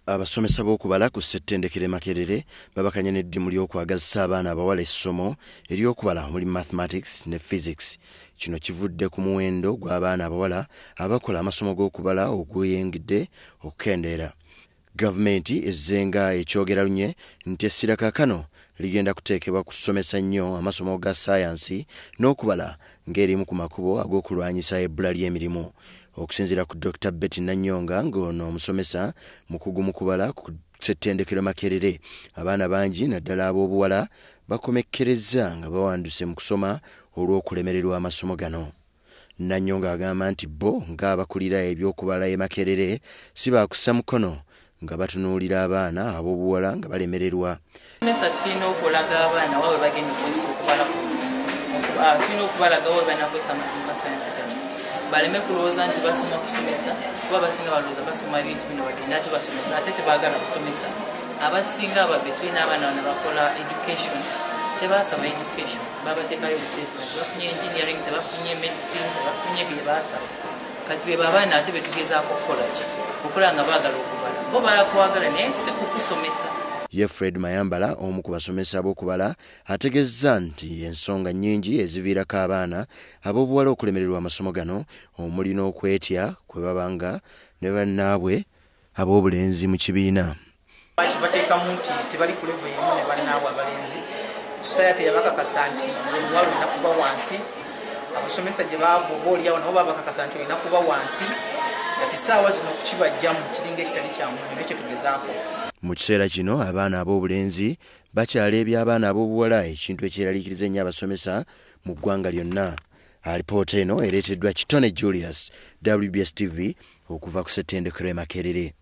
Abasomesa b'okubala ku ssettendekero Makerere babakanya n'eddimu ly'okwagazisa abaana abawala essomo ery'okubala omuli mathematics ne physics. Kino kivudde ku muwendo gw'abaana abawala abakola amasomo g'okubala ogweyongedde okukendeera. Gavumenti ezzenga ekyogera lunye nti essira kaakano ligenda kuteekebwa kusomesa nnyo amasomo ga ssaayansi n'okubala ng'erimu ku makubo ag'okulwanyisa ebbula ly'emirimu. Okusinziira ku Dr. Betty Nanyonga ng'ono omusomesa mukugu mu kubala ku ssettendekero Makerere, abaana bangi naddala ab'obuwala bakomekkerezza nga bawanduse mu kusoma olw'okulemererwa amasomo gano. Nanyonga agamba nti bo ng'abakulira eby'okubala e Makerere si baakussa mukono nga batunuulira abaana ab'obuwala nga balemererwa. Mesa tulina okulaga abaana wawe bagenda okwesa okubala tulina okubalaga wawe balina kwesa amasomo ga sayansi gano baleme kulowooza nti basoma kusomesa kuba abasinga balowooza basoma ebintu bino bagenda ati basomesa ate tebaagala kusomesa. Abasinga ababbe tulina abaana bano bakola education tebasaba education babateekayo buteesi bati bafunye engineering tebafunye medicine tebafunye bye baasaba kati be babaana ate betugezaako okukola ki okukola nga baagala okubala bo balakwagala naye si kukusomesa. Ye Fred Mayambala omu ku basomesa b'okubala ategeezza nti ensonga nnyingi eziviirako abaana ab'obuwala okulemererwa amasomo gano omuli n'okwetya kwe babanga ne bannaabwe ab'obulenzi mu kibiina. Bateekamu nti tebali ku level y'emu ne bannaabwe abalenzi. Society yabakakasa nti omuwala olina kuba wansi, abasomesa gye baava oba oliawo nabo babakakasa nti olina kuba wansi, kati ssaawa zino okukibajjamu kiringa ekitali kyangu nabyo kye tugezaako. Mu kiseera kino abaana ab'obulenzi bakyala eby'abaana ab'obuwala ekintu ekyeraliikiriza ennyo abasomesa mu ggwanga lyonna. Alipoota eno ereeteddwa Kitone Julius, WBS TV okuva ku ssettendekero Makerere.